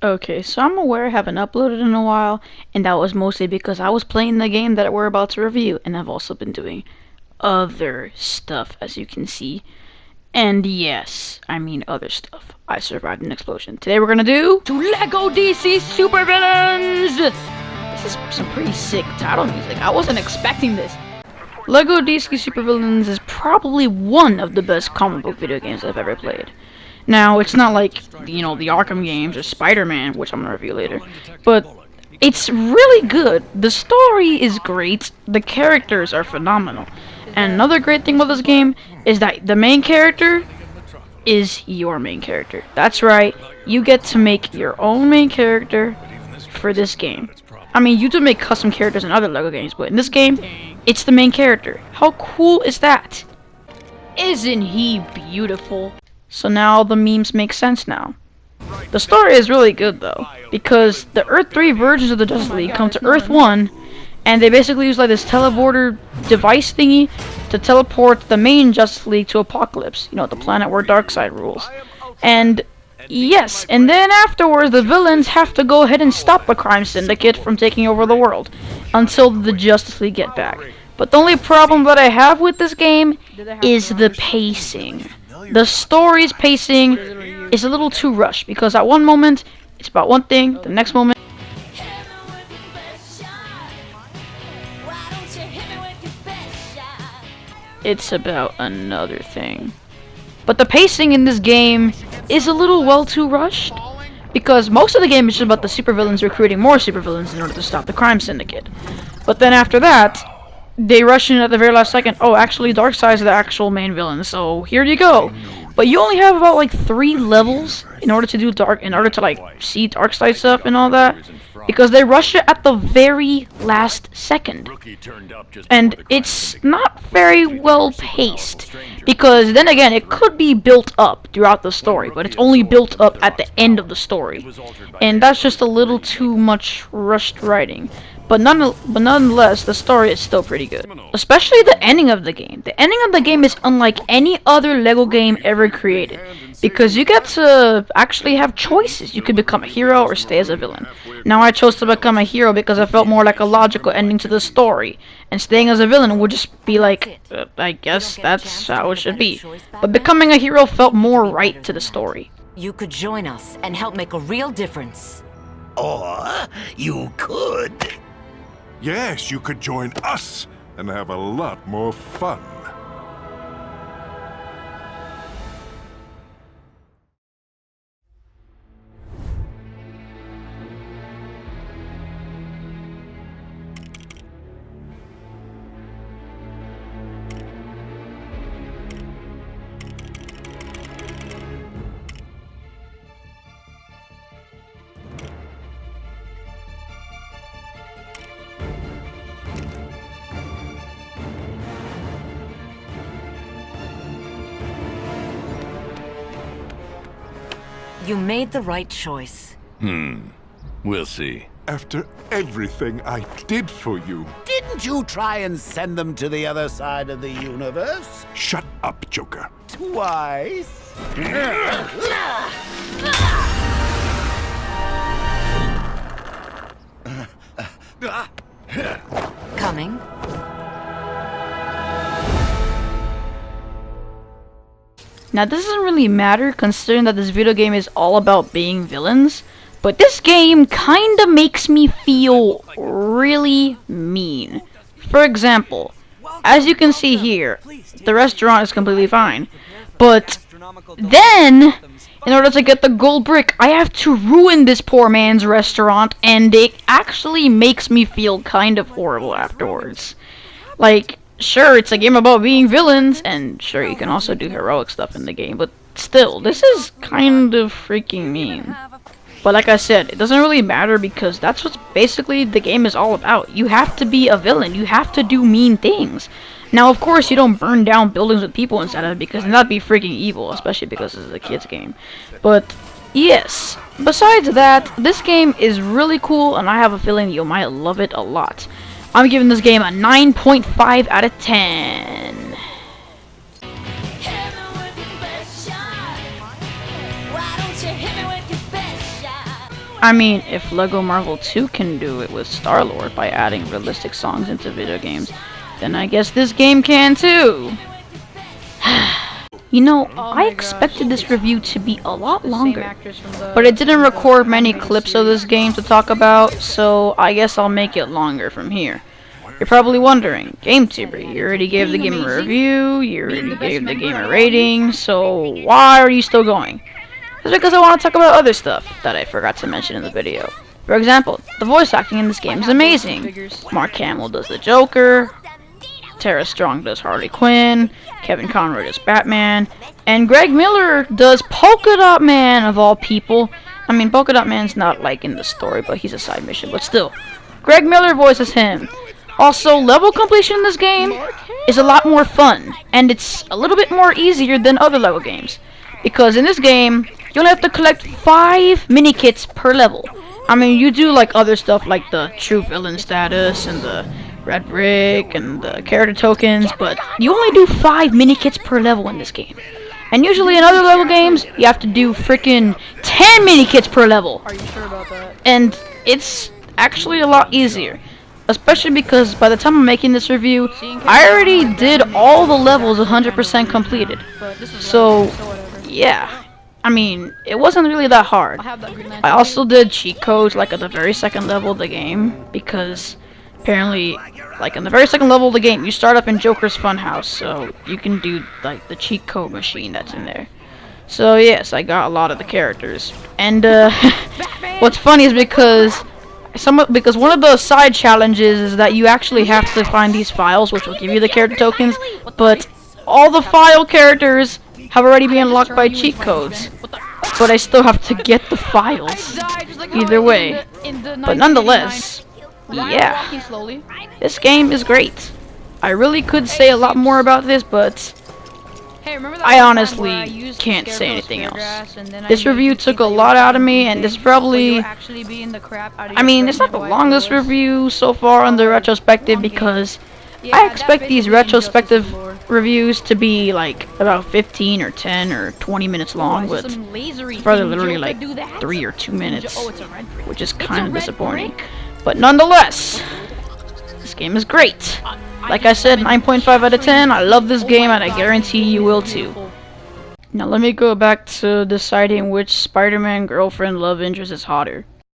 Okay, so I'm aware I haven't uploaded in a while, and that was mostly because I was playing the game that we're about to review, and I've also been doing other stuff, as you can see. And yes, I mean other stuff. I survived an explosion. Today we're gonna do LEGO DC Supervillains! This is some pretty sick title music. I wasn't expecting this. LEGO DC Supervillains is probably one of the best comic book video games I've ever played. Now, it's not like, the Arkham games or Spider-Man, which I'm gonna review later, but it's really good. The story is great, the characters are phenomenal, and another great thing about this game is that the main character is your main character. That's right, you get to make your own main character for this game. I mean, you do make custom characters in other LEGO games, but in this game, it's the main character. How cool is that? Isn't he beautiful? So now the memes make sense now. The story is really good though, because the Earth 3 versions of the Justice League come to Earth 1, and they basically use like this teleporter device thingy to teleport the main Justice League to Apocalypse, the planet where Darkseid rules. And yes, and then afterwards the villains have to go ahead and stop the crime syndicate from taking over the world until the Justice League get back. But the only problem that I have with this game is the pacing. The story's pacing is a little too rushed, because at one moment it's about one thing, the next moment it's about another thing. But the pacing in this game is a little well too rushed, because most of the game is just about the supervillains recruiting more supervillains in order to stop the crime syndicate. But then after that, they rush in at the very last second. Oh, actually, Darkseid's the actual main villain, so here you go. But you only have about like 3 levels in order to see Darkseid stuff and all that, because they rush it at the very last second. And it's not very well paced, because then again, it could be built up throughout the story, but it's only built up at the end of the story. And that's just a little too much rushed writing. But nonetheless, the story is still pretty good. Especially the ending of the game. The ending of the game is unlike any other LEGO game ever created, because you get to actually have choices. You could become a hero or stay as a villain. Now I chose to become a hero because I felt more like a logical ending to the story, and staying as a villain would just be like, I guess that's how it should be. But becoming a hero felt more right to the story. You could join us and help make a real difference. Or you could. Yes, you could join us and have a lot more fun. You made the right choice. We'll see. After everything I did for you. Didn't you try and send them to the other side of the universe? Shut up, Joker. Twice? Coming? Now this doesn't really matter, considering that this video game is all about being villains, but this game kinda makes me feel really mean. For example, as you can see here, the restaurant is completely fine, but then, in order to get the gold brick, I have to ruin this poor man's restaurant, and it actually makes me feel kind of horrible afterwards. Like, sure, it's a game about being villains, and sure, you can also do heroic stuff in the game, but still, this is kind of freaking mean. But like I said, it doesn't really matter, because that's what basically the game is all about. You have to be a villain, you have to do mean things. Now, of course, you don't burn down buildings with people inside of it, because that'd be freaking evil, especially because this is a kid's game. But yes, besides that, this game is really cool, and I have a feeling you might love it a lot. I'm giving this game a 9.5 out of 10. I mean, if Lego Marvel 2 can do it with Star-Lord by adding realistic songs into video games, then I guess this game can too. You know, I expected this review to be a lot longer, but it didn't record many clips of this game to talk about, so I guess I'll make it longer from here. You're probably wondering, GameTuber, you already gave the game a review, you already gave the game a rating, so why are you still going? It's because I want to talk about other stuff that I forgot to mention in the video. For example, the voice acting in this game is amazing. Mark Hamill does the Joker, Tara Strong does Harley Quinn, Kevin Conroy does Batman, and Greg Miller does Polka Dot Man of all people. I mean, Polka Dot Man's not like in the story, but he's a side mission, but still. Greg Miller voices him. Also, level completion in this game is a lot more fun, and it's a little bit more easier than other Lego games. Because in this game, you only have to collect 5 mini-kits per level. I mean, you do like other stuff like the true villain status and the red brick and the character tokens, but you only do 5 mini-kits per level in this game. And usually in other level games, you have to do freaking 10 mini-kits per level. Are you sure about that? And it's actually a lot easier. Especially because by the time I'm making this review, I already did all the levels 100% completed. So, yeah. I mean, it wasn't really that hard. I also did cheat codes like at the very second level of the game, because apparently, like in the very second level of the game, you start up in Joker's Funhouse, so you can do like the cheat code machine that's in there. So yes, I got a lot of the characters. And what's funny is because one of the side challenges is that you actually have to find these files, which will give you the character tokens, but all the file characters have already been unlocked by cheat codes. But I still have to get the files. Either way. But nonetheless, yeah, this game is great. I really could say a lot more about this, but I honestly can't say anything else. This review took a lot out of me, and this probably, I mean, it's not the longest review so far on the retrospective, because I expect these retrospective reviews to be like about 15 or 10 or 20 minutes long, but it's probably literally like 3 or 2 minutes, which is kind of disappointing. But nonetheless, this game is great. Like I said, 9.5 out of 10. I love this game, and I guarantee you will too. Now let me go back to deciding which Spider-Man girlfriend love interest is hotter.